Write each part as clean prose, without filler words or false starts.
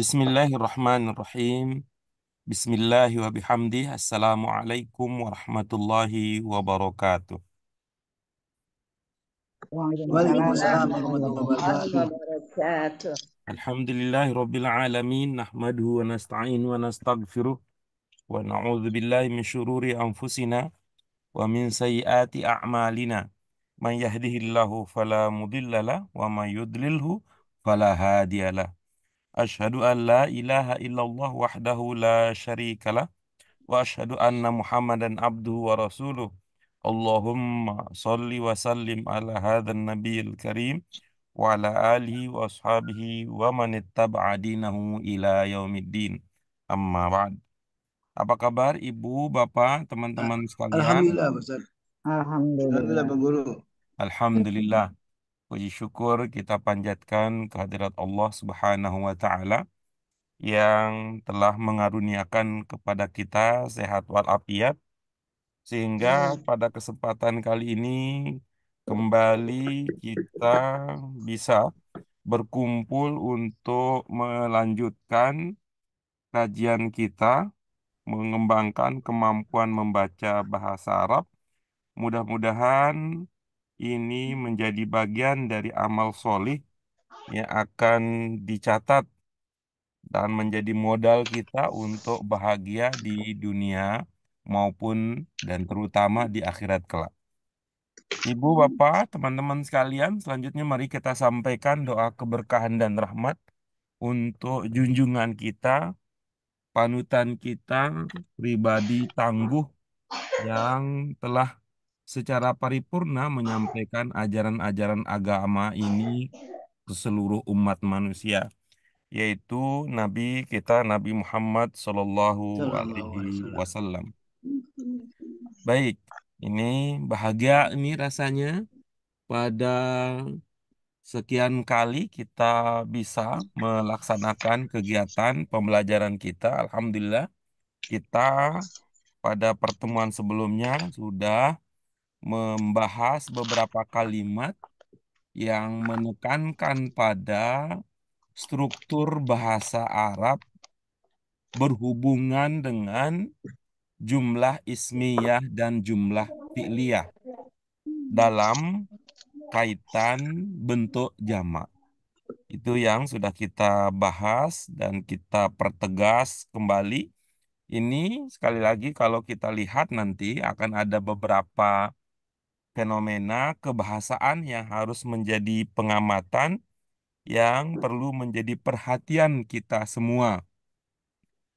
Bismillahirrahmanirrahim. Bismillahi wa bihamdih. Assalamualaikum warahmatullahi wabarakatuh. Waalaikumsalam Waalaikumsalam warahmatullahi warahmatullahi wabarakatuh. wabarakatuh. Alhamdulillahi rabbil alamin. Nahmaduhu wa nasta'in wa nastaghfiruh. Wa na'udzu billahi min syururi anfusina wa min sayyiati a'malina. Man yahdihillahu fala mudhillalah wa man yudlilhu fala hadiyalah. Asyhadu an la ilaha illallah wahdahu la syarikalah. Wa asyhadu anna Muhammadan abduhu wa rasuluh. Allahumma salli wa sallim ala hadzal nabiyil karim wa ala alihi wa ashabihi wa man ittaba'a dinahu ila yaumiddin. Amma ba'd. Apa kabar Ibu, Bapak, teman-teman sekalian? Alhamdulillah, Ustaz. Alhamdulillah, Alhamdulillah. Pak Guru. Alhamdulillah. Puji syukur kita panjatkan kehadirat Allah Subhanahu wa taala yang telah mengaruniakan kepada kita sehat walafiat sehingga pada kesempatan kali ini kembali kita bisa berkumpul untuk melanjutkan kajian kita, mengembangkan kemampuan membaca bahasa Arab. Mudah-mudahan ini menjadi bagian dari amal solih yang akan dicatat dan menjadi modal kita untuk bahagia di dunia maupun dan terutama di akhirat kelak. Ibu, Bapak, teman-teman sekalian, selanjutnya mari kita sampaikan doa keberkahan dan rahmat untuk junjungan kita, panutan kita, pribadi tangguh yang telah secara paripurna menyampaikan ajaran-ajaran agama ini ke seluruh umat manusia, yaitu Nabi kita Nabi Muhammad Sallallahu Sallallahu Alaihi alaihi wasallam. Wasallam. Baik, ini bahagia ini rasanya pada sekian kali kita bisa melaksanakan kegiatan pembelajaran kita. Alhamdulillah, kita pada pertemuan sebelumnya sudah membahas beberapa kalimat yang menekankan pada struktur bahasa Arab berhubungan dengan jumlah ismiyah dan jumlah fi'liyah dalam kaitan bentuk jamak. Itu yang sudah kita bahas dan kita pertegas kembali. Ini sekali lagi kalau kita lihat nanti akan ada beberapa fenomena kebahasaan yang harus menjadi pengamatan yang perlu menjadi perhatian kita semua.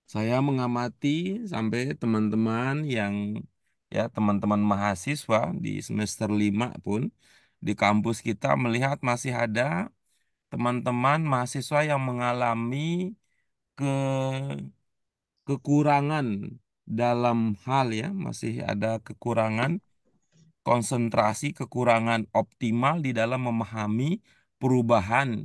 Saya mengamati sampai teman-teman yang teman-teman mahasiswa di semester 5 pun di kampus kita melihat masih ada teman-teman mahasiswa yang mengalami ke kekurangan dalam hal masih ada kekurangan konsentrasi, kekurangan optimal di dalam memahami perubahan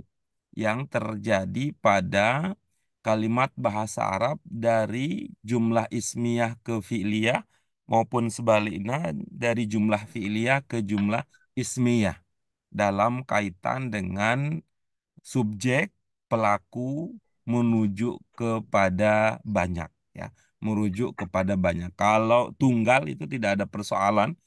yang terjadi pada kalimat bahasa Arab dari jumlah ismiyah ke fi'liyah maupun sebaliknya dari jumlah fi'liyah ke jumlah ismiyah dalam kaitan dengan subjek pelaku menuju kepada banyak, ya, merujuk kepada banyak. Kalau tunggal itu tidak ada persoalan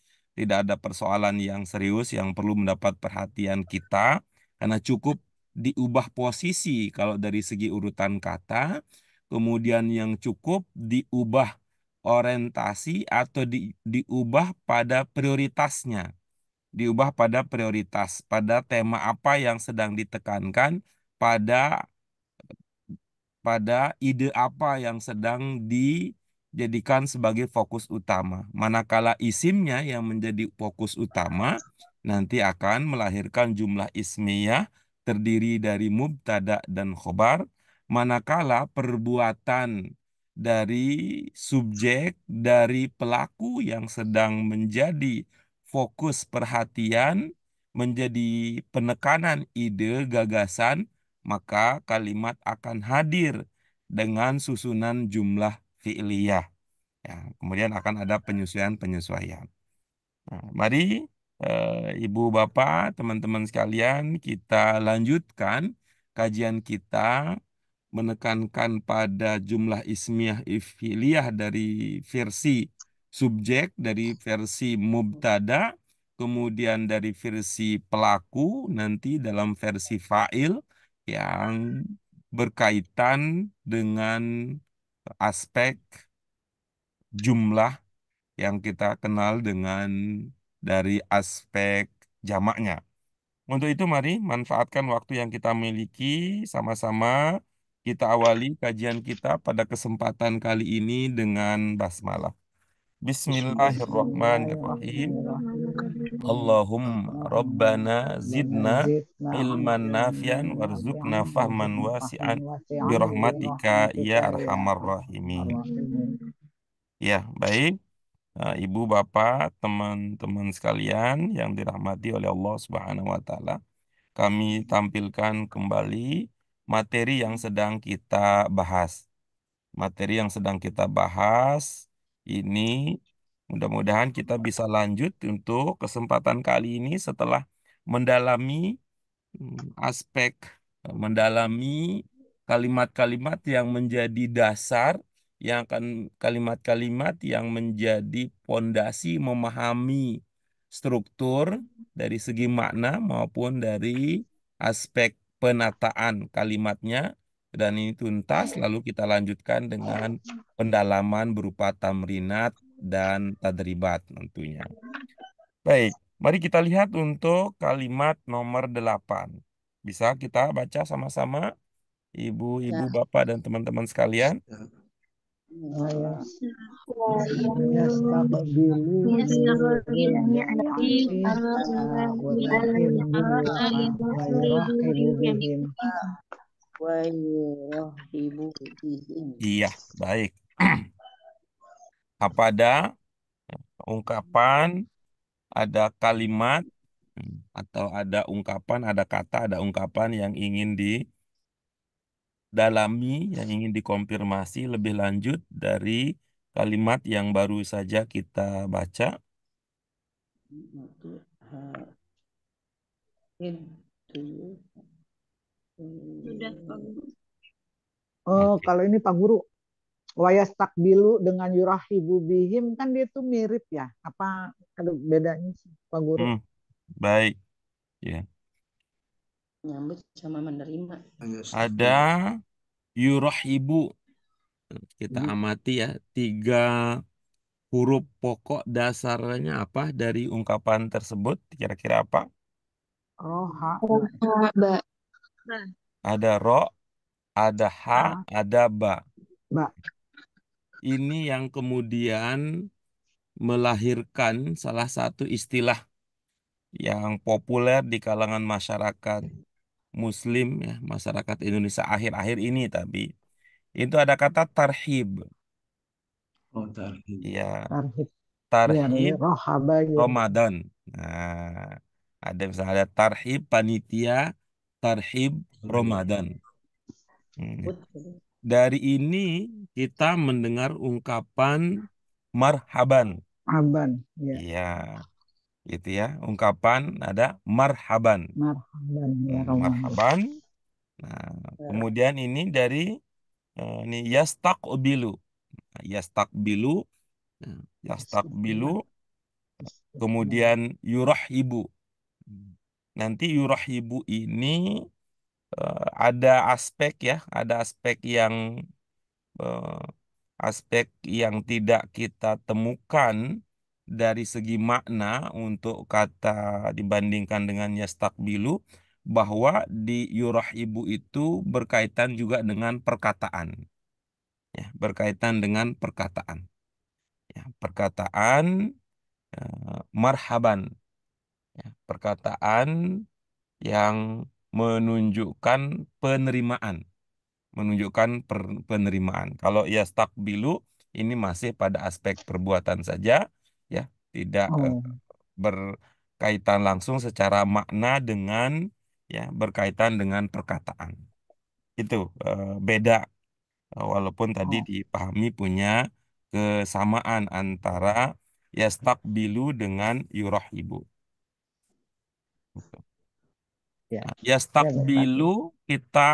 yang serius yang perlu mendapat perhatian kita karena cukup diubah posisi kalau dari segi urutan kata, kemudian yang cukup diubah orientasi atau diubah pada prioritasnya, diubah pada prioritas, pada tema apa yang sedang ditekankan, pada pada ide apa yang sedang dijadikan sebagai fokus utama. Manakala isimnya yang menjadi fokus utama nanti akan melahirkan jumlah ismiyah terdiri dari mubtada dan khobar, manakala perbuatan dari subjek dari pelaku yang sedang menjadi fokus perhatian menjadi penekanan ide gagasan, maka kalimat akan hadir dengan susunan jumlah fi'liyah. Ya, kemudian akan ada penyesuaian-penyesuaian. Nah, mari Ibu Bapak, teman-teman sekalian, kita lanjutkan kajian kita menekankan pada jumlah ismiyah ifiliyah dari versi subjek, dari versi mubtada, kemudian dari versi pelaku, nanti dalam versi fa'il yang berkaitan dengan aspek jumlah yang kita kenal dengan dari aspek jamaknya. Untuk itu mari manfaatkan waktu yang kita miliki sama-sama kita awali kajian kita pada kesempatan kali ini dengan basmalah. Bismillahirrahmanirrahim. Allahumma Rabbana zidna Zidna ilman nafian ilman warzuqna nafi'an fahman warzuqna fahman wasi'an wasi'an birahmatika ya birahmatika ya arhamar rahimin. arhamar rahimin. Ya, baik. Ibu, bapak, teman-teman sekalian yang dirahmati oleh Allah Subhanahu wa taala. Kami tampilkan kembali materi yang sedang kita bahas. Materi yang sedang kita bahas ini mudah-mudahan kita bisa lanjut untuk kesempatan kali ini setelah mendalami aspek mendalami kalimat-kalimat yang menjadi dasar, yang akan kalimat-kalimat yang menjadi pondasi memahami struktur dari segi makna maupun dari aspek penataan kalimatnya, dan ini tuntas lalu kita lanjutkan dengan pendalaman berupa tamrinat dan tadribat tentunya. Baik, mari kita lihat untuk kalimat nomor 8. Bisa kita baca sama-sama, ibu-ibu, Ya. bapak, dan teman-teman sekalian? Saya yastaqbilu dhurriyyati wa yurahibu bihim. Iya, baik. Apa ada ungkapan, ada kalimat, atau ada ungkapan, ada kata, ada ungkapan yang ingin didalami, yang ingin dikonfirmasi lebih lanjut dari kalimat yang baru saja kita baca? Oh, Oke. kalau ini Pak Guru, wayastakbilu dengan yurahibu bihim kan dia tuh mirip ya. Apa ada bedanya sih Pak Guru? Baik. Ya. Nyambut sama menerima. Ada yurahibu. Kita amati ya, 3 huruf pokok dasarnya apa dari ungkapan tersebut? Kira-kira apa? Roha, Ba. Ada ro, ada ha, ha, ada ba. ba. Ini yang kemudian melahirkan salah satu istilah yang populer di kalangan masyarakat Muslim, ya, masyarakat Indonesia akhir-akhir ini, tapi itu ada kata tarhib. Oh, tarhib. Ya, Tarhib. Ya, tarhib rohaba Ramadan. Nah, ada misalnya ada tarhib panitia, tarhib Ramadan. Dari ini kita mendengar ungkapan marhaban. Aban, ya. Iya, gitu ya. Ungkapan ada marhaban. Marhaban ya Ramadan. Marhaban. Nah, kemudian ini dari ini yastaqbilu. Yastaqbilu, nah, yastaqbilu, kemudian yurahibu. Nanti yurahibu ini ada aspek ya, ada eh, aspek yang tidak kita temukan dari segi makna untuk kata dibandingkan dengan yastakbilu, bahwa di yurahibu itu berkaitan juga dengan perkataan, ya, berkaitan dengan perkataan, ya, perkataan marhaban, ya, perkataan yang menunjukkan penerimaan, menunjukkan penerimaan. Kalau yastakbilu ini masih pada aspek perbuatan saja, ya, tidak Oh, berkaitan langsung secara makna dengan, ya, berkaitan dengan perkataan. Itu beda, walaupun tadi oh. dipahami punya kesamaan antara yastakbilu dengan yurahibu. Ya, Ya, ya stakbilu mustakbil. kita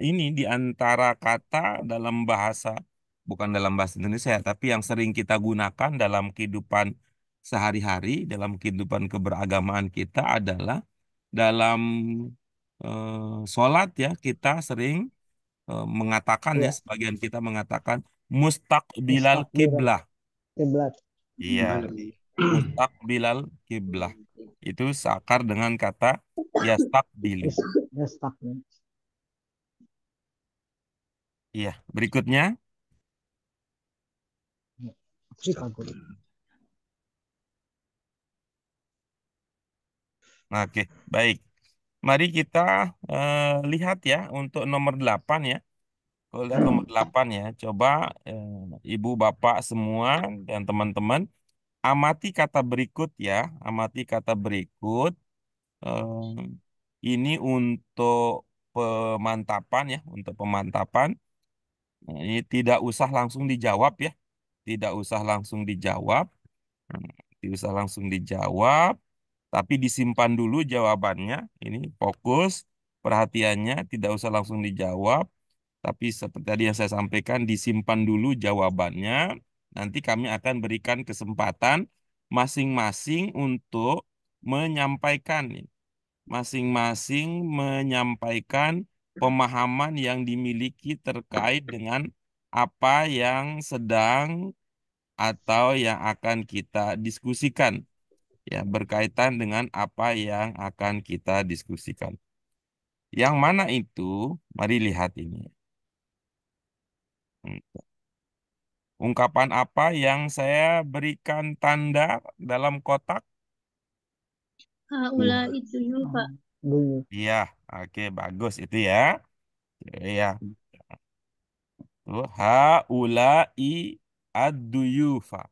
ini di antara kata dalam bahasa, bukan dalam bahasa Indonesia, tapi yang sering kita gunakan dalam kehidupan sehari-hari, dalam kehidupan keberagamaan kita adalah dalam sholat ya, kita sering mengatakan ya, Ya, sebagian kita mengatakan mustaqbilal mustakbiran kiblah. kiblat. Iya, mustaqbilal kiblah. Itu seakar dengan kata yastakbilu. Mustakbil. Iya, berikutnya. Sih Pak Guru. Oke, baik. Mari kita lihat ya untuk nomor 8 ya. Kalau lihat nomor 8 ya, coba ibu bapak semua dan teman-teman amati kata berikut ya. Amati kata berikut. Ini untuk pemantapan ya, untuk pemantapan. Nah, ini tidak usah langsung dijawab ya. Tidak usah langsung dijawab. Tidak usah langsung dijawab. Tapi disimpan dulu jawabannya. Ini fokus perhatiannya, tidak usah langsung dijawab. Tapi seperti tadi yang saya sampaikan, disimpan dulu jawabannya. Nanti kami akan berikan kesempatan masing-masing untuk menyampaikan, masing-masing menyampaikan pemahaman yang dimiliki terkait dengan apa yang sedang atau yang akan kita diskusikan ya berkaitan dengan apa yang akan kita diskusikan. Yang mana itu? Mari lihat ini. Ungkapan apa yang saya berikan tanda dalam kotak? Haula itu Pak. Dulu. Iya, oke bagus itu ya. Iya, tuh haulai ad-duyufa.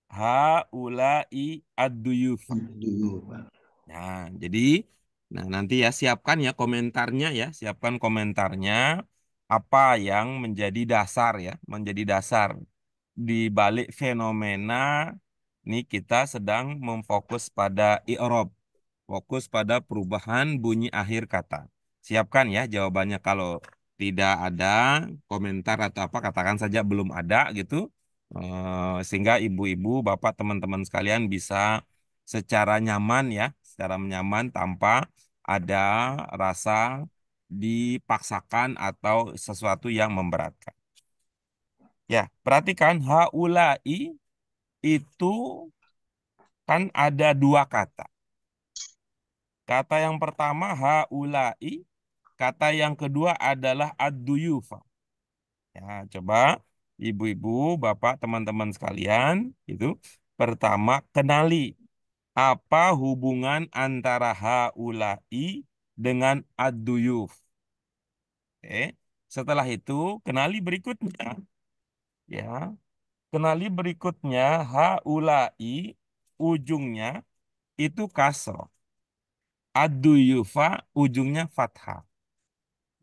Haulai ad-duyufa. Dulu, Pak. Nah, jadi nanti ya siapkan ya komentarnya ya, siapkan komentarnya apa yang menjadi dasar ya, menjadi dasar di balik fenomena ini kita sedang memfokus pada i'rab, fokus pada perubahan bunyi akhir kata. Siapkan ya jawabannya kalau tidak ada komentar atau apa katakan saja belum ada gitu. Sehingga ibu-ibu, bapak, teman-teman sekalian bisa secara nyaman ya, secara nyaman tanpa ada rasa dipaksakan atau sesuatu yang memberatkan. Ya, perhatikan haulai itu kan ada dua kata. Kata yang pertama haulai, kata yang kedua adalah ad-duyufa. Ya, coba ibu-ibu, bapak, teman-teman sekalian, itu pertama kenali apa hubungan antara haulai dengan ad-duyuf. Oke. Setelah itu kenali berikutnya, ya. Kenali berikutnya haulai ujungnya itu kasroh. Ad-duyufa ujungnya fathah.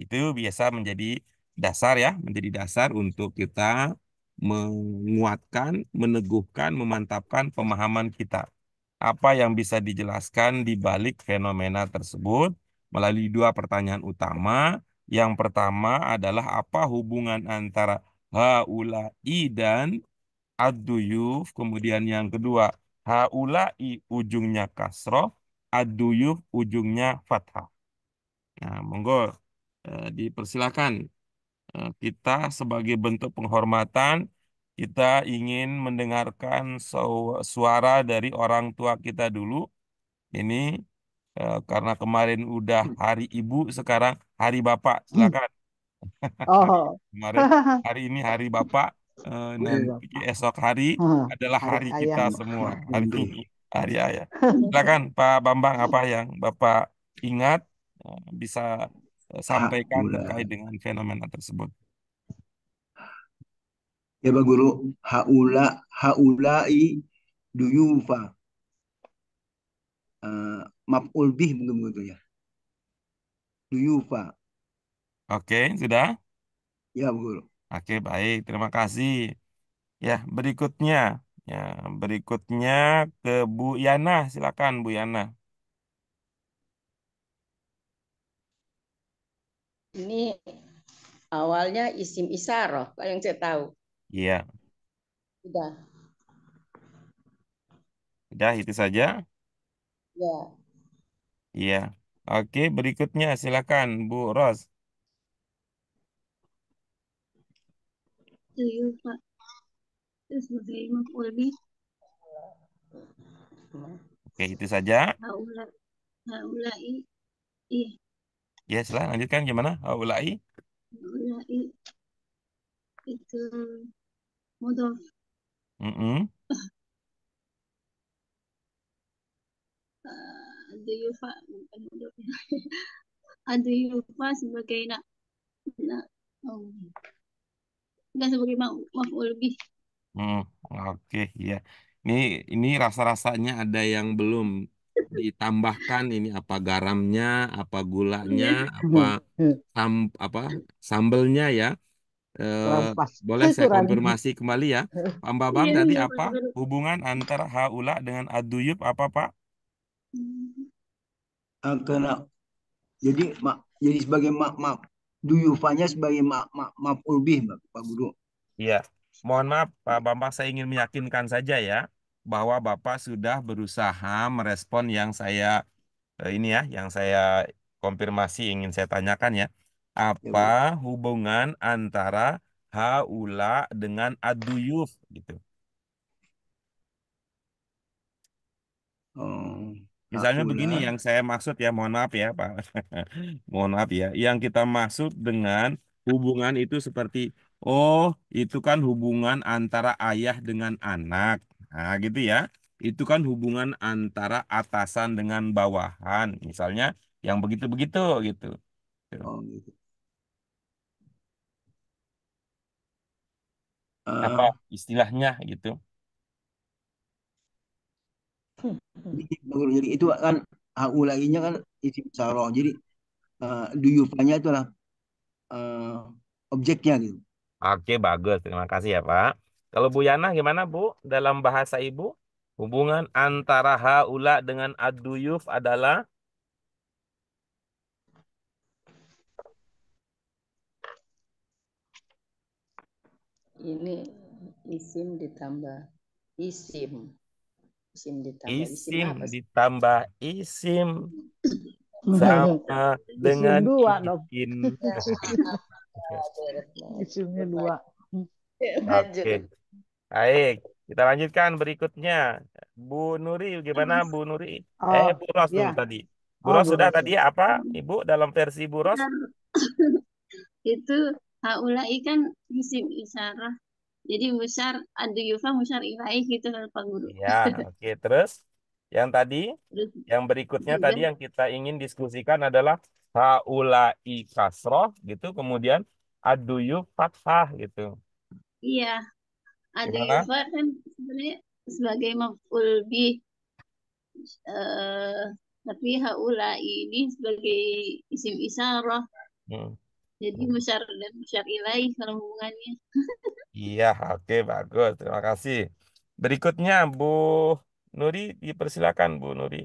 Itu biasa menjadi dasar ya, menjadi dasar untuk kita menguatkan, meneguhkan, memantapkan pemahaman kita. Apa yang bisa dijelaskan di balik fenomena tersebut melalui dua pertanyaan utama. Yang pertama adalah apa hubungan antara haulai dan ad-duyuf. Kemudian yang kedua, haulai ujungnya kasroh, ad-duyuf ujungnya fathah. Nah, monggo dipersilakan. Kita sebagai bentuk penghormatan, kita ingin mendengarkan suara dari orang tua kita dulu. Ini karena kemarin udah hari ibu, sekarang hari bapak. Silakan. Oh, Kemarin hari ini hari bapak, hari nanti Bapak. esok hari adalah Hari hari ayah. kita semua. Hari Nanti. ini hari ayah. Silakan Pak Bambang apa yang bapak ingat bisa sampaikan Haula. terkait dengan fenomena tersebut. Ya Pak Guru, haulai duyufa. Maf'ul bih mungkin begitu ya. Duyufa. Oke, sudah? Ya Pak Guru. Oke, baik. Terima kasih. Ya, berikutnya. Ya, berikutnya ke Bu Yana. Silakan Bu Yana. Ini awalnya isim isaroh, Pak, yang saya tahu. Iya, Udah, udah itu saja. ya. Iya. Oke, berikutnya silakan Bu Ros. Duyufa itu sebagai maf'ul bih. Oke, itu saja. Haula haulai iya Ya, silakan lanjutkan gimana? Haulai. haulai itu mudhof. Mm-mm. Duyufa bukan mudhof ya. Duyufa sebagai nak oh, enggak sebagai maf'ul bih. Hmm, oke, ya. Ini ini rasa-rasanya ada yang belum ditambahkan. Ini apa garamnya, apa gulanya, Iya. apa sam apa sambelnya ya. Eh, Kurang pas. boleh saya Kurang. konfirmasi kembali ya. Pak Babang Iya tadi iya apa? benar. Hubungan antara haula dengan aduyub apa, Pak? Karena jadi sebagai mak duyufanya sebagai maf'ul bih, Pak Guru. Iya. Mohon maaf, Pak Bambang, saya ingin meyakinkan saja ya bahwa Bapak sudah berusaha merespon yang saya ini ya, yang saya konfirmasi ingin saya tanyakan ya. Ya, Apa Bu. hubungan antara haula dengan aduyuf gitu? Oh, Misalnya haula. begini yang saya maksud ya, mohon maaf ya Pak. Mohon maaf ya. Yang kita maksud dengan hubungan itu seperti, oh itu kan hubungan antara ayah dengan anak. Nah gitu ya. Itu kan hubungan antara atasan dengan bawahan. Misalnya yang begitu-begitu gitu. Tuh. Oh, gitu. Apa Eh, istilahnya gitu. jadi itu kan haulainya kan isim saroh. Jadi duyufanya itulah eh, objeknya gitu. Oke, bagus. Terima kasih ya, Pak. Kalau Bu Yana gimana, Bu? Dalam bahasa Ibu, hubungan antara haula dengan ad-duyuf adalah Ini isim ditambah isim. Isim ditambah isim isim apa sih? ditambah isim sama Isim dengan dua dong. isin. Isimnya dua. Lanjut. Oke, baik. Kita lanjutkan berikutnya. Bu Nuri, gimana Terus Bu Nuri? Oh, Bu Ros dulu ya. tadi. Bu Oh, Ros sudah boros tadi ya. apa, Ibu, dalam versi Bu Ros? benar. Itu haulai kan isim isyarah. Jadi musyar aduyufa musyar ilaih gitu kan Pak Guru. Ya, oke. Terus yang tadi, Terus yang berikutnya juga tadi yang kita ingin diskusikan adalah haulai kasroh gitu, kemudian aduyuf fathah gitu. iya Gimana? aduyufa kan sebenarnya sebagai maf'ul bih eh, tapi haula ini sebagai isim isyarah. Hmm. Jadi musyar dan musyar ilaih kalau hubungannya. Iya, oke, bagus. Terima kasih. Berikutnya, Bu Nuri, dipersilakan, Bu Nuri.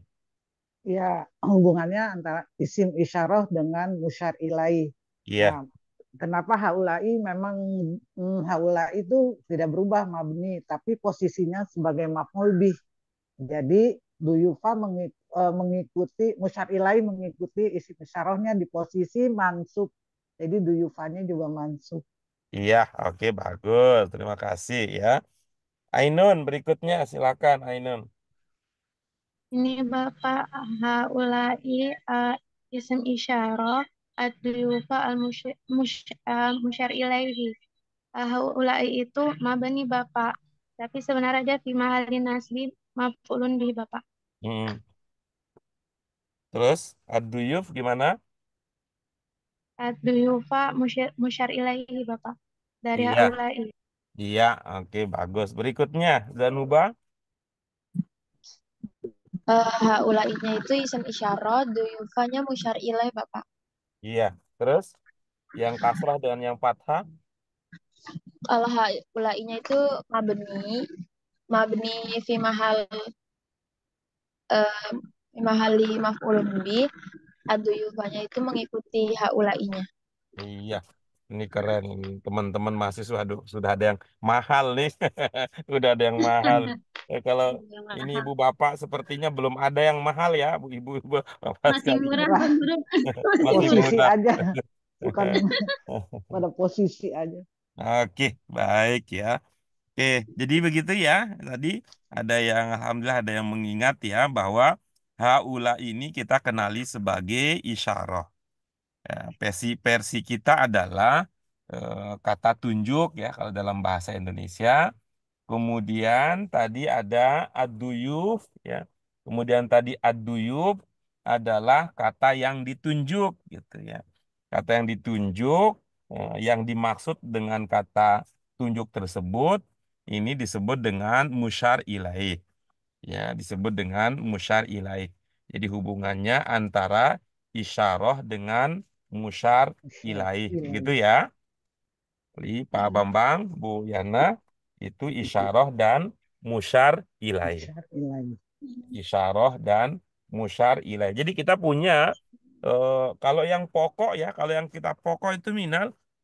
Ya, hubungannya antara isim isyarah dengan musyar ilaih. Iya, Nah, kenapa haulai memang haulai itu tidak berubah mabni, tapi posisinya sebagai maf'ul bih. Jadi duyufa mengikuti musyar ilaih mengikuti isim isyarahnya di posisi mansub. Jadi duyufanya juga mansub. iya, oke, bagus. Terima kasih ya. Ainun, berikutnya, silakan, Ainun. Ini Bapak haulai isim isyarah ad-duyufa musyar ilaihi. Haulai itu mabani Bapak. Tapi sebenarnya dia fi mahalin nasbi maf'ulun bih Bapak. Hmm. Terus, ad-duyuf gimana? Ad-duyufa musyar ilaihi Bapak. Dari Iya, haulai. iya, oke, bagus. Berikutnya, Zanuba. Haulainya itu isim isyarah, duyufanya musyar ilaih, Bapak. Iya, terus yang kasrah dengan yang fathah. Kalau haulainya itu mabni, mabni fi mahali maf'ulun bih, aduyufanya itu mengikuti haulainya. Iya, ini keren ini teman-teman mahasiswa. Aduh, sudah ada yang mahal nih. Sudah ada yang mahal. Kalau Yang ini mahal. ibu bapak sepertinya belum ada yang mahal ya, bu ibu ibu bapak Masih sekali. murah Murah Pak Guru. Masih Masih murah. posisi muda. aja, bukan pada posisi aja. Oke, baik ya. Oke, jadi begitu ya. Tadi ada yang alhamdulillah ada yang mengingat ya bahwa haula ini kita kenali sebagai isyarah. Ya, versi kita adalah kata tunjuk ya kalau dalam bahasa Indonesia. Kemudian tadi ada ad-duyuf ya. Kemudian tadi ad-duyuf adalah kata yang ditunjuk gitu ya. Kata yang ditunjuk yang dimaksud dengan kata tunjuk tersebut ini disebut dengan musyar ilaih. Ya, disebut dengan musyar ilaih. Jadi hubungannya antara isyarah dengan musyar ilaih. Gitu Ilahi. ya. Jadi Pak Bambang, Bu Yana, itu isyarah dan musyar ilaih. Isyar ilahi. Isyarah dan musyar ilaih. Jadi kita punya, kalau yang pokok ya, kalau yang kita pokok itu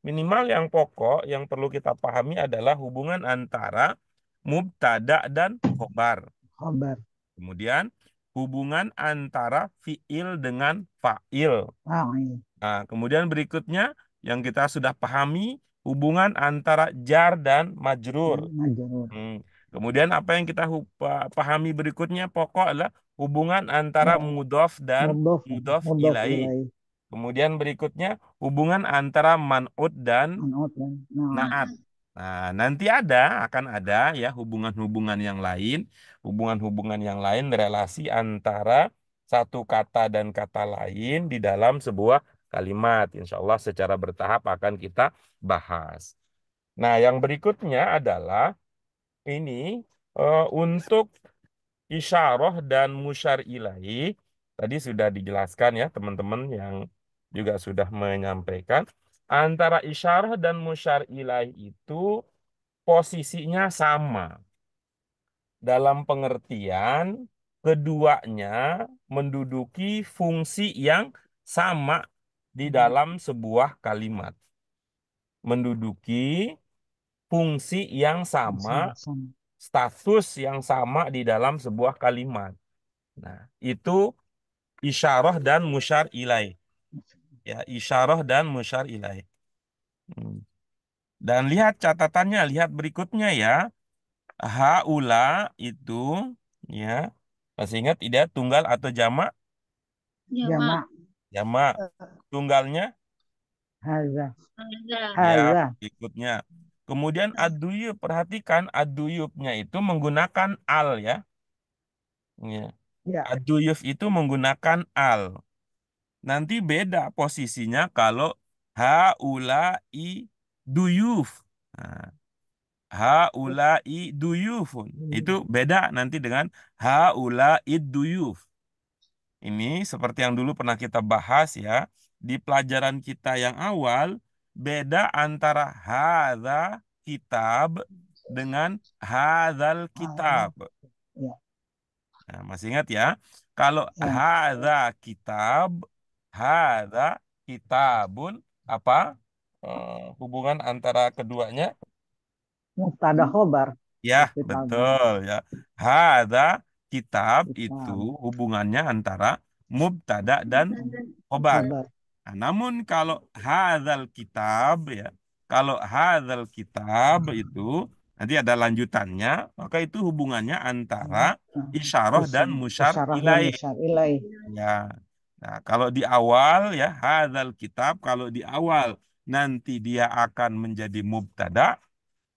minimal yang pokok yang perlu kita pahami adalah hubungan antara mubtada dan khobar. Khobar. Kemudian hubungan antara fiil dengan fa'il. Fa'il. Nah, kemudian berikutnya yang kita sudah pahami hubungan antara jar dan majrur. Majrur. Kemudian apa yang kita pahami berikutnya pokok adalah hubungan antara mudhof dan Mudhof. mudhof Mudhof ilaih. ilahi. Kemudian berikutnya hubungan antara man'ut dan Man'ut dan naat. Nah, nanti akan ada ya hubungan-hubungan yang lain, hubungan-hubungan yang lain relasi antara satu kata dan kata lain di dalam sebuah kalimat. Insya Allah secara bertahap akan kita bahas. Nah, yang berikutnya adalah ini untuk isyarah dan musyar ilaih. Tadi sudah dijelaskan ya teman-teman yang juga sudah menyampaikan. Antara isyarah dan musyar ilaih itu posisinya sama. Dalam pengertian keduanya menduduki fungsi yang sama di dalam sebuah kalimat. Menduduki fungsi yang sama, sama. status yang sama di dalam sebuah kalimat. Nah, itu isyarah dan musyar ilaih. Ya, isyarah dan musyar ilaih. Dan lihat catatannya, lihat berikutnya ya. Haula itu ya masih ingat tidak tunggal atau jamak? Jamak. Jamak. Tunggalnya Haza. Haza. ya Haza. berikutnya. Kemudian ad-duyub, perhatikan ad-duyubnya itu menggunakan al ya. Ya. Ya. Ad-duyub itu menggunakan al. Nanti beda posisinya kalau haulai duyuf. Nah, haulai duyufun. Itu beda nanti dengan haulai duyuf. Ini seperti yang dulu pernah kita bahas ya. Di pelajaran kita yang awal, beda antara hadza kitab dengan hadzal kitab. Ya. Nah, masih ingat ya? Kalau Ya. hadza kitab, hadza kitabun, apa hubungan antara keduanya? Mubtada khobar. Ya, Kitab. betul ya. Hadza kitab itu Kitab. hubungannya antara mubtada dan khobar. Khobar. Nah, namun kalau hadzal kitab ya, kalau hadzal kitab itu nanti ada lanjutannya, maka itu hubungannya antara isyarah dan musyar Isyarah dan ilaih. musyar ilaih. Ya. Nah, kalau di awal ya hadzal kitab kalau di awal nanti dia akan menjadi mubtada.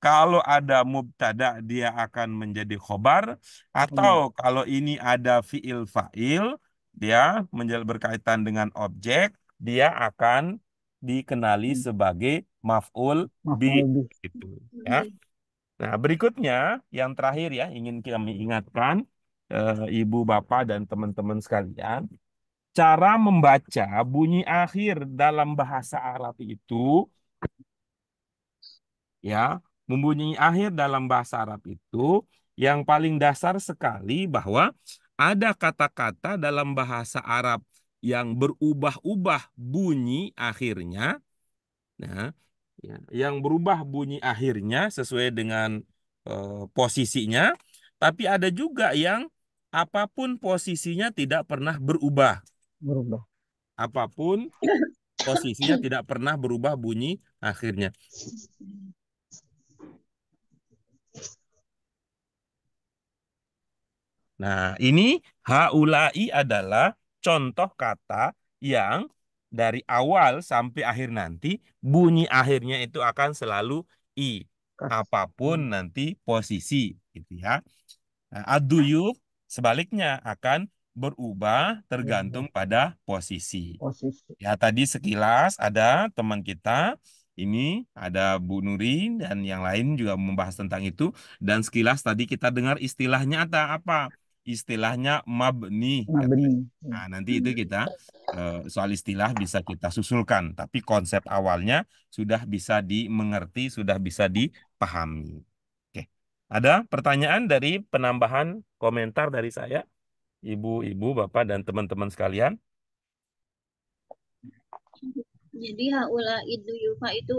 Kalau ada mubtada dia akan menjadi khobar atau kalau ini ada fiil fa'il dia berkaitan dengan objek dia akan dikenali sebagai maf'ul bi gitu ya. Nah, berikutnya yang terakhir ya ingin kami ingatkan ibu bapak dan teman-teman sekalian cara membaca bunyi akhir dalam bahasa Arab itu ya membunyi akhir dalam bahasa Arab itu yang paling dasar sekali bahwa ada kata-kata dalam bahasa Arab yang berubah-ubah bunyi akhirnya Nah, ya, yang berubah bunyi akhirnya sesuai dengan posisinya, tapi ada juga yang apapun posisinya tidak pernah berubah. Berubah. Apapun posisinya tidak pernah berubah bunyi akhirnya. Nah, ini haulai adalah contoh kata yang dari awal sampai akhir nanti bunyi akhirnya itu akan selalu i, apapun nanti posisi, gitu ya. Nah, aduyuf sebaliknya akan berubah tergantung pada posisi. Posisi. Ya, tadi sekilas ada teman kita, ini ada Bu Nuri dan yang lain juga membahas tentang itu. Dan sekilas tadi kita dengar istilahnya apa? Istilahnya mabni. Mabni. Nah, nanti itu kita soal istilah bisa kita susulkan. Tapi konsep awalnya sudah bisa dimengerti, sudah bisa dipahami. Oke. Ada pertanyaan dari penambahan komentar dari saya, Ibu-ibu, Bapak, dan teman-teman sekalian? Jadi haula itu yufa itu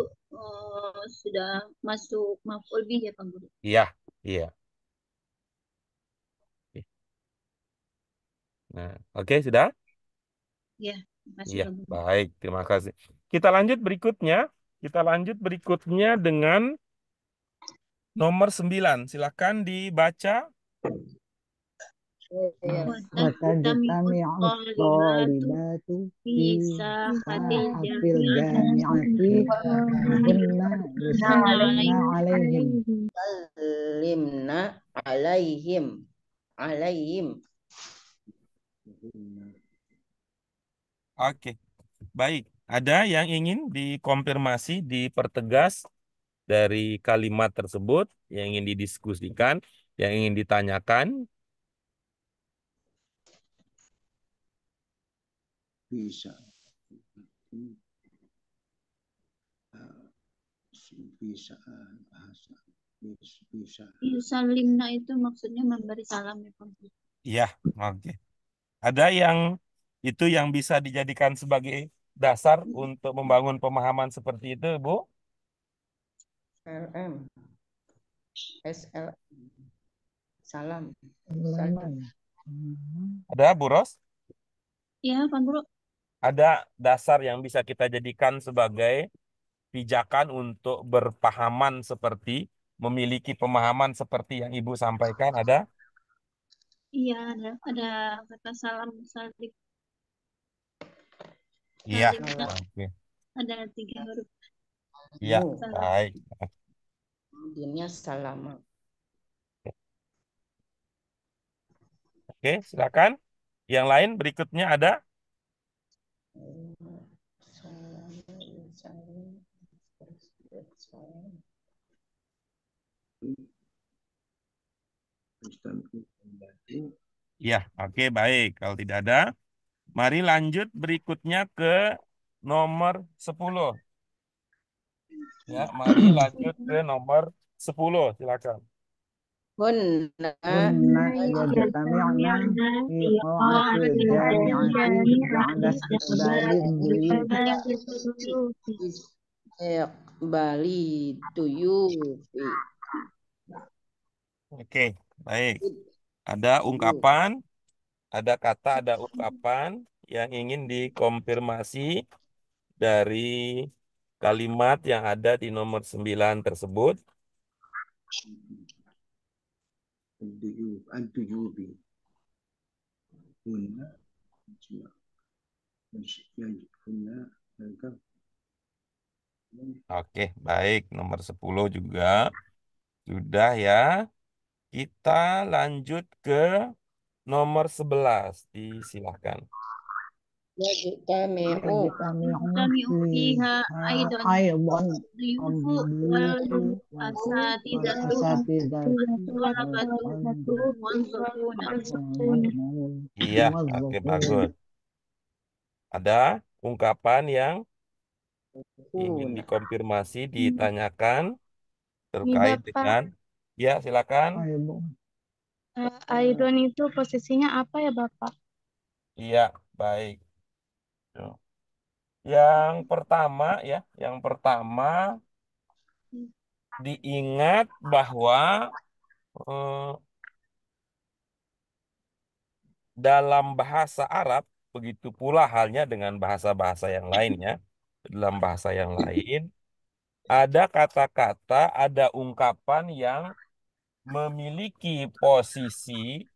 sudah masuk maf'ul bih ya Pak Guru. Iya, iya. Nah, oke, sudah? Ya, makasih Iya, Pak Guru. baik. Terima kasih. Kita lanjut berikutnya. Kita lanjut berikutnya dengan nomor 9. Silakan dibaca. وتجتمع الطالبات في ساحة الجامعة وهن يسلمن عليهم. Limna alaihim. Oke, baik. Ada yang ingin dikonfirmasi, dipertegas dari kalimat tersebut, yang ingin didiskusikan, yang ingin ditanyakan? Bisa. Bisa bahasa. Bisa. Yusalimna itu maksudnya memberi salam ya Pak Guru. Iya, oke. Ada yang itu yang bisa dijadikan sebagai dasar untuk membangun pemahaman seperti itu, Bu? LM. SL. Salam. Ada, Bu Ros? Ya Pak Guru. Ada dasar yang bisa kita jadikan sebagai pijakan untuk berpahaman seperti, memiliki pemahaman seperti yang Ibu sampaikan, ada? Iya ada kata salam salib. Iya, Salimna oke. ada 3 huruf. Iya, Salam. baik. Dinnya salama. Oke, silakan. Yang lain berikutnya ada? Ya, oke, baik. Kalau tidak ada, mari lanjut berikutnya ke nomor 10. Ya, mari lanjut ke nomor 10. Silakan. Hunna يجتمعن في قاعة الجامعة بعد استقبال الضيوف. Iqbali tuyufi. Oke, baik. Ada ungkapan, ada kata, ada ungkapan yang ingin dikonfirmasi dari kalimat yang ada di nomor 9 tersebut. Al-Duyubi. Hunna. Oke, baik. Nomor 10 juga sudah ya. Kita lanjut ke nomor 11. Disilahkan. Yajtami'u. Yajtami'u fiha aidan أيضا duyufu wal asatidatu walabatu wanzuruna. Iya, oke, bagus. Ada ungkapan yang ingin dikonfirmasi, ditanyakan terkait Bapak. dengan, ya silakan. Aidon itu posisinya apa ya Bapak? Iya, baik. Tuh. Yang pertama ya, yang pertama diingat bahwa eh, dalam bahasa Arab, begitu pula halnya dengan bahasa-bahasa yang lainnya, dalam bahasa yang lain, ada kata-kata, ada ungkapan yang memiliki posisi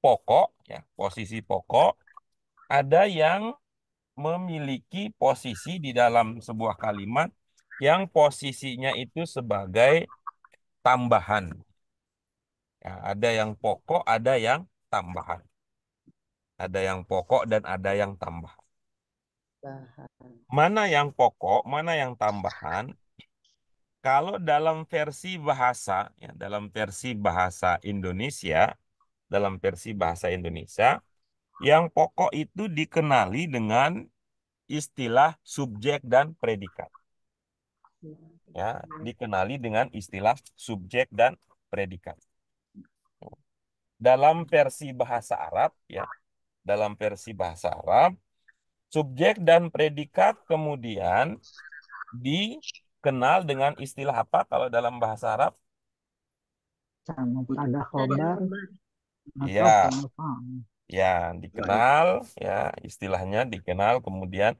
pokok, ya, posisi pokok, ada yang memiliki posisi di dalam sebuah kalimat yang posisinya itu sebagai tambahan. Ya, ada yang pokok, ada yang tambahan. Ada yang pokok dan ada yang tambahan. Bahan. Mana yang pokok, mana yang tambahan? Kalau dalam versi bahasa Indonesia, yang pokok itu dikenali dengan istilah subjek dan predikat. Ya, dikenali dengan istilah subjek dan predikat. Dalam versi bahasa Arab, ya, dalam versi bahasa Arab, subjek dan predikat kemudian dikenal dengan istilah apa kalau dalam bahasa Arab? Sama pada Ada khobar khobar. atau Ya, fi'il fa'il. ya dikenal, ya istilahnya dikenal kemudian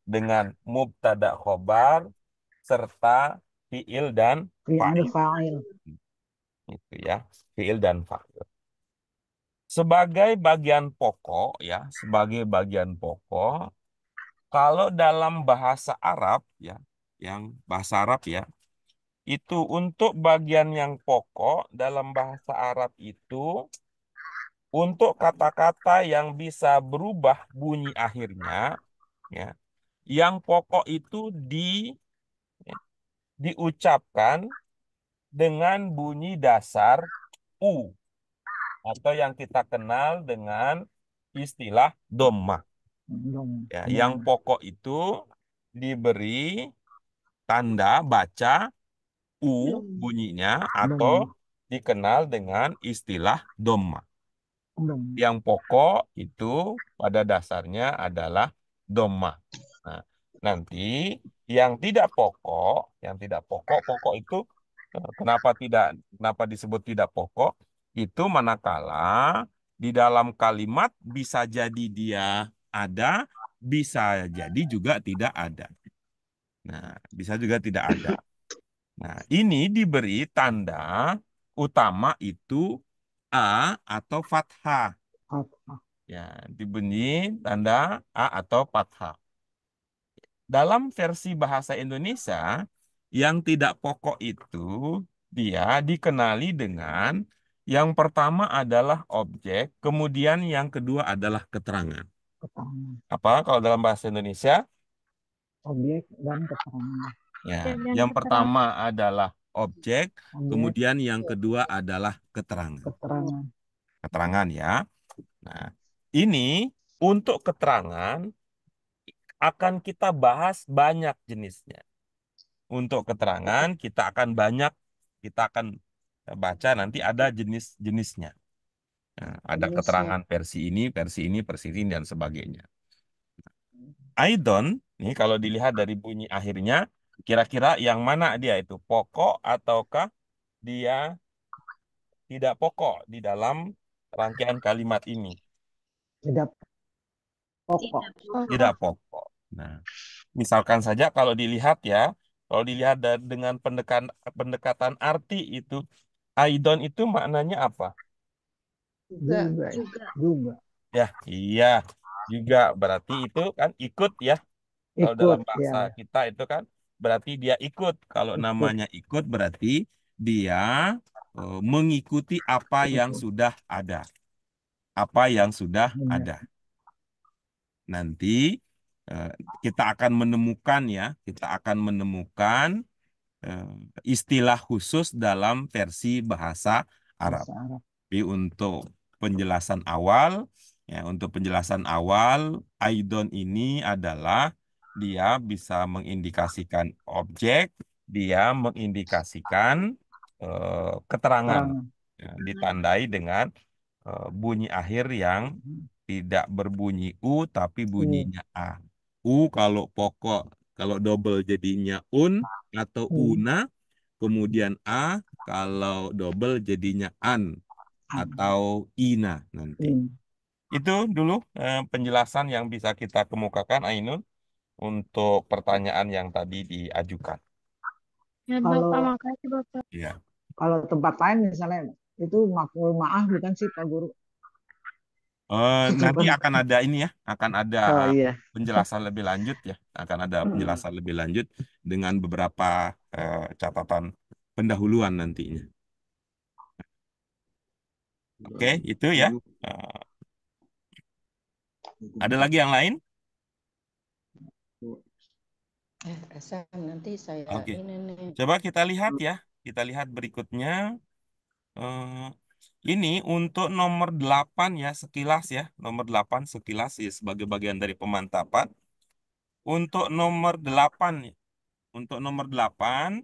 dengan mubtada khobar serta fiil dan Fi'il fa'il. fa'il. Itu ya, fiil dan fa'il. Sebagai bagian pokok, ya, sebagai bagian pokok, kalau dalam bahasa Arab, ya, yang bahasa Arab ya, itu untuk bagian yang pokok dalam bahasa Arab itu untuk kata-kata yang bisa berubah bunyi akhirnya, ya, yang pokok itu ya, diucapkan dengan bunyi dasar u atau yang kita kenal dengan istilah dhammah. Ya, yang pokok itu diberi tanda baca u bunyinya atau dikenal dengan istilah dhammah. Yang pokok itu pada dasarnya adalah dhammah. Nah, nanti pokok itu kenapa disebut tidak pokok? Itu manakala di dalam kalimat bisa jadi dia ada, bisa jadi juga tidak ada. Nah, bisa juga tidak ada. Nah, ini diberi tanda utama itu A atau fathah. Ya, diberi tanda A atau fathah. Dalam versi bahasa Indonesia, yang tidak pokok itu dia dikenali dengan yang pertama adalah objek, kemudian yang kedua adalah keterangan. Apa kalau dalam bahasa Indonesia? Objek dan keterangan. Ya, Dan yang keterangan. pertama adalah objek, Objek, kemudian yang kedua adalah keterangan. keterangan. Keterangan ya. Nah, ini untuk keterangan akan kita bahas banyak jenisnya. Untuk keterangan kita akan baca nanti ada jenis-jenisnya. Nah, ada keterangan versi ini, dan sebagainya. Aidon, nih kalau dilihat dari bunyi akhirnya, kira-kira yang mana dia itu? Pokok ataukah dia tidak pokok di dalam rangkaian kalimat ini? Tidak pokok. Tidak pokok. Nah, misalkan saja kalau dilihat ya, dengan pendekatan arti itu, Aidon itu maknanya apa? Juga. Ya, iya. Juga berarti itu kan ikut ya. Kalau dalam Ikut bahasa ya. kita itu kan berarti dia ikut. Kalau Ikut. namanya ikut berarti dia mengikuti apa yang sudah ada. Apa yang sudah ada. Nanti eh, kita akan menemukan ya, eh, istilah khusus dalam versi bahasa Arab. Bahasa Arab. Tapi untuk penjelasan awal, Aidon ini adalah dia bisa mengindikasikan objek, dia mengindikasikan keterangan, ya, ditandai dengan bunyi akhir yang tidak berbunyi U tapi bunyinya A. kalau pokok, kalau double jadinya un atau una, kemudian a kalau double jadinya an atau ina nanti. Itu dulu penjelasan yang bisa kita kemukakan, Ainun, untuk pertanyaan yang tadi diajukan. Ya, Kalau Bapak, makasih, Bapak. Ya. kalau tempat lain misalnya itu maf'ul ma'ah bukan sih Pak Guru? Nanti akan ada ini ya, akan ada Oh iya. penjelasan lebih lanjut ya, akan ada penjelasan lebih lanjut dengan beberapa catatan pendahuluan nantinya. Oke, itu ya. Ada lagi yang lain? Hasan, nanti saya Oke. ini nih. Coba kita lihat ya, kita lihat berikutnya. Ini untuk nomor 8 ya, sekilas ya, nomor 8 sekilas ya, sebagai bagian dari pemantapan. Untuk nomor 8, untuk nomor 8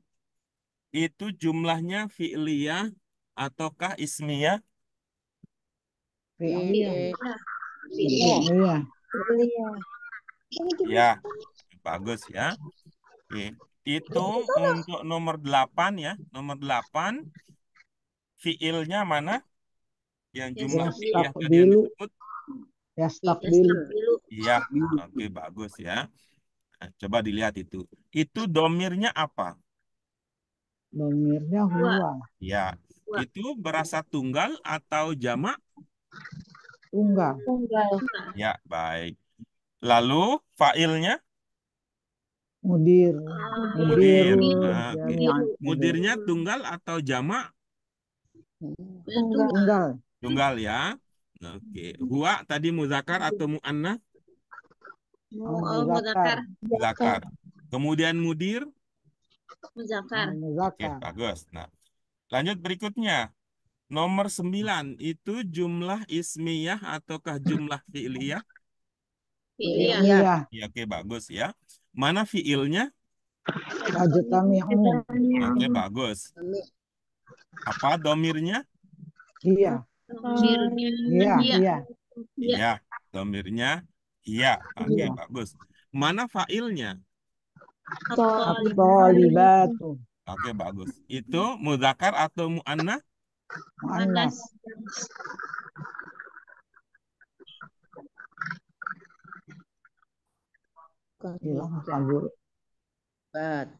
itu jumlahnya fi'liyah ataukah ismiyah? Iya. Iya. Iya. Ya, bagus ya. Oke. Itu untuk nomor 8 ya, nomor 8 fi'ilnya mana? Yang jumlah fi'liyah tadi yang Dulu. disebut? Ya stop dulu. Iya, oke bagus ya. Nah, coba dilihat itu. Itu domirnya apa? Domirnya huwa. Ya, itu berasa tunggal atau jamak? Tunggal. Ya, baik. Lalu fa'ilnya? Mudir. Mudir. Mudirun. Oke. Jami'an. Mudirnya tunggal atau jamak? Tunggal. Tunggal ya. Oke. Huwa tadi muzakkar atau mu'annas? Muzakkar. Muzakkar. Kemudian mudir? Muzakkar. Oke, Muzakkar. bagus. Nah, lanjut berikutnya. Nomor 9 itu jumlah ismiyah ataukah jumlah fi'liyah? Iya. Iya. Ya, oke, bagus ya. Mana fi'ilnya? Tajtami'un. Oke, bagus. Apa domirnya? Iya. Domirnya Iya. iya. Iya. Iya, domirnya iya. Oke, Iya. bagus. Mana fa'ilnya? At-thalibatu. Oke, bagus. Itu muzakkar atau mu'annas? Mu'annas. Hilang Pak Guru. Bat.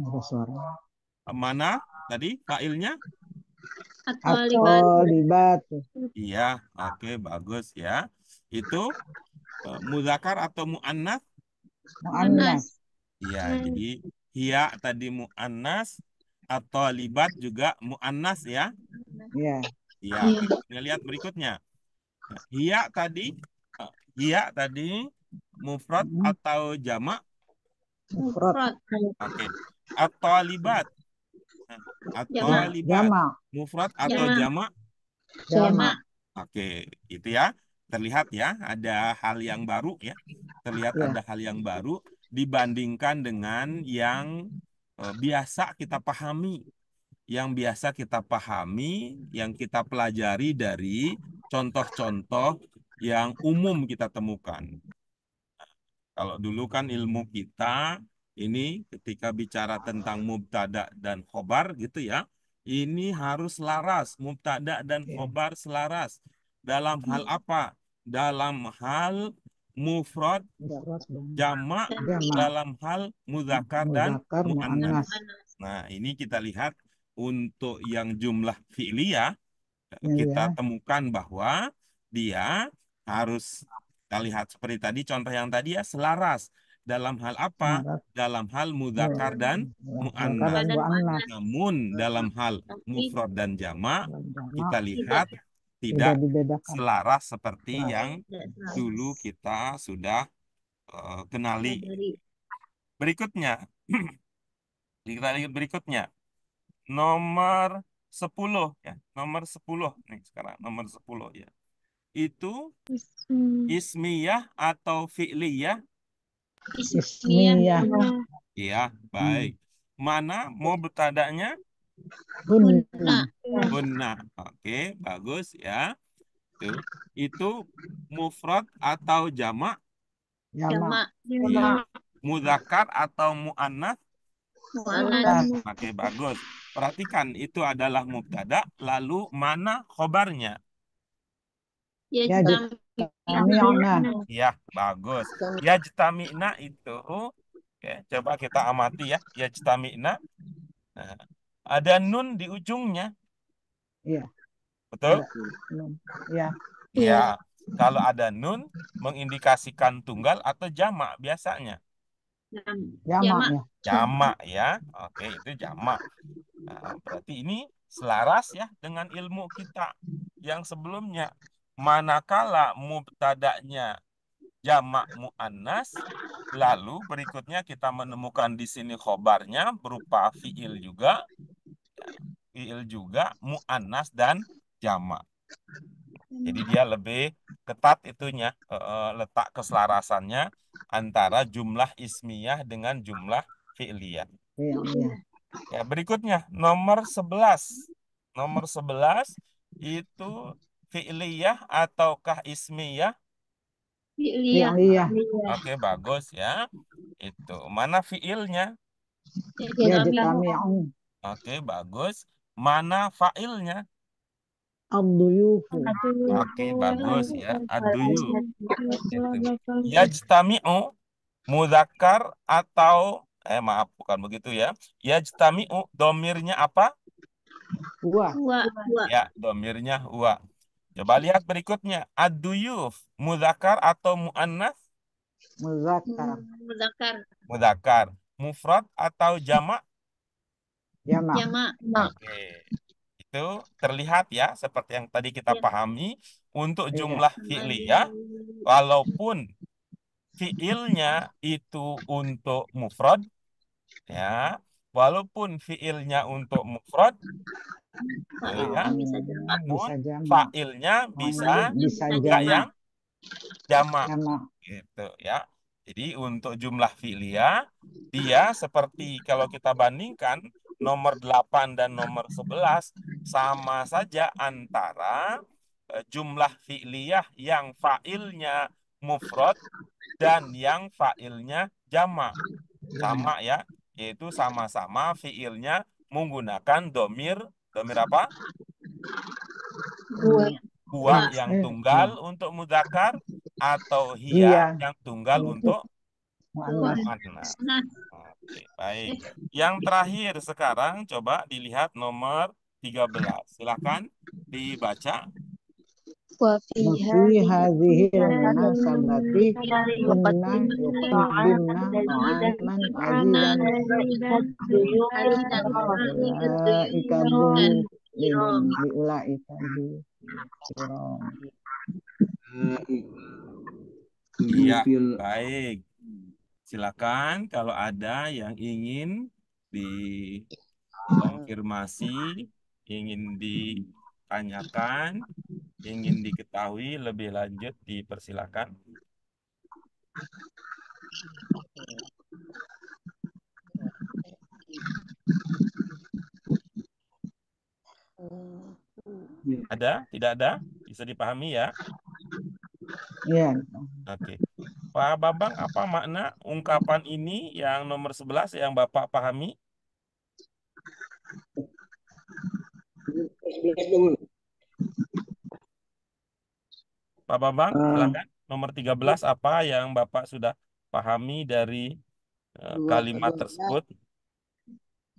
Ada suara. Mana tadi fa'ilnya? At-thalibatu. Iya, oke, bagus ya. Itu muzakkar atau mu'annas? Mu'annas. Iya, jadi hiya tadi mu'annas atau libat juga mu'annas ya. Iya. Iya, oke. Kita lihat berikutnya. Hiya tadi mufrad atau jamak? Mufrad. Oke. Atau libat. Atau libat. Jamak. Mufrad atau jamak? Jamak. Oke, itu ya. Terlihat ya, ada hal yang baru ya. Terlihat Ya. ada hal yang baru dibandingkan dengan yang biasa kita pahami. Yang biasa kita pahami, yang kita pelajari dari contoh-contoh yang umum kita temukan. Kalau dulu kan ilmu kita ini ketika bicara tentang mubtada dan khobar gitu ya, ini harus selaras, mubtada dan khobar selaras. Dalam hal apa? Dalam hal mufrad, jamak, dalam hal muzakkar dan mu'annas. Nah, ini kita lihat untuk yang jumlah fi'liyah, kita temukan bahwa dia harus, kita lihat seperti tadi, contoh yang tadi ya, selaras. Dalam hal apa? Dalam hal muzakkar dan mu'annas. Namun dalam hal mufrad dan jamak, kita lihat tidak selaras seperti yang dulu kita sudah kenali. Berikutnya, kita lihat berikutnya. Nomor 10 ya, nomor 10 nih sekarang, nomor 10 ya. Itu ismiyah atau fi'liyah? Ismiyah. Iya, baik. Mana mubtada'nya? Hunna. Hunna. Oke, bagus ya. Itu mufrad atau jamak? Jamak. Jamak. Iya. Mudzakkar atau muannats? Muannats. Oke, bagus. Perhatikan, itu adalah mubtada, lalu mana khobarnya? Yajtami'na. Ya, bagus. Yajtami'na itu, oke, coba kita amati ya. Yajtami'na. Nah, ada nun di ujungnya, Iya. betul? Iya. Iya. Kalau ada nun, mengindikasikan tunggal atau jamak biasanya. Jamak ya. Jamak ya. Oke, itu jamak. Nah, berarti ini selaras ya dengan ilmu kita yang sebelumnya. Manakala mubtada'nya jamak muannas, lalu berikutnya kita menemukan di sini khobarnya berupa fiil juga, muannas dan jamak. Jadi dia lebih ketat itunya, letak keselarasannya antara jumlah ismiyah dengan jumlah fi'liyah. Iya. Ya, berikutnya nomor 11. Nomor 11 itu fi'liyah ataukah ismiyah? Fi'liyah. Oke, bagus ya. Itu. Mana fi'ilnya? Yajtami'u. Oke, bagus. Mana fa'ilnya? Ad-duyufu. Oke, bagus ya. Ad-duyuf. Itu. Yajtami'u mudzakkar atau maaf, bukan begitu ya. Yajtami'u domirnya apa? Huwa. Ya, domirnya huwa. Coba lihat berikutnya. Ad-duyuf mudzakkar atau muannats? Muzakkar. Mudzakkar. Mufrad atau jamak? Jamak. Oke. Itu terlihat ya seperti yang tadi kita pahami untuk jumlah fi'liyah, walaupun fi'ilnya itu untuk mufrad ya, walaupun fi'ilnya untuk mufrad ya, namun fa'ilnya bisa juga yang jamak gitu ya. Jadi untuk jumlah fi'liyah dia seperti kalau kita bandingkan nomor 8 dan nomor 11 sama saja antara jumlah fi'liyah yang fa'ilnya mufrad dan yang fa'ilnya jamak. Sama ya, yaitu sama-sama fi'ilnya menggunakan domir apa? Huwa yang tunggal untuk mudzakkar atau hiya yang tunggal untuk muannas. Oke, baik. Yang terakhir sekarang coba dilihat nomor 13. Silakan dibaca. Wa fi hadhil munasabati kunna yuqaddimna ta'aman azidan ulaika Iya, baik. Silakan kalau ada yang ingin dikonfirmasi, ingin ditanyakan, ingin diketahui lebih lanjut, dipersilakan. Ada? Tidak ada? Bisa dipahami ya? Iya. Oke. Pak Bambang, apa makna ungkapan ini yang nomor 11 yang Bapak pahami? Pak Bambang, silakan. Nomor 13 apa yang Bapak sudah pahami dari kalimat tersebut?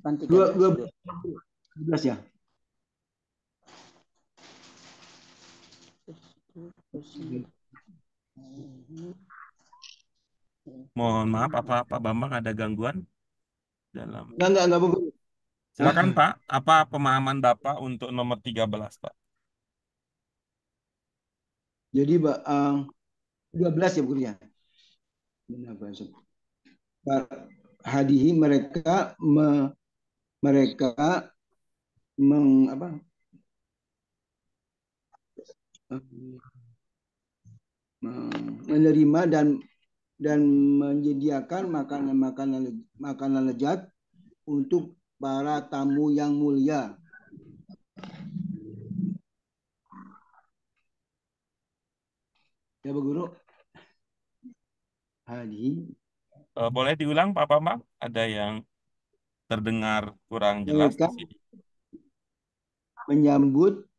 12 ya. Mohon maaf, apa Pak Bambang ada gangguan dalam? Enggak bagus. Silakan Pak, apa pemahaman Bapak untuk nomor 13, Pak? Jadi 12 ya bukunya. Hadihi mereka menerima dan menyediakan makanan lezat untuk para tamu yang mulia. Ya, Bu Guru. Hadi. Boleh diulang Pak Bambang? Ada yang terdengar kurang jelas di Mereka sini. menyambut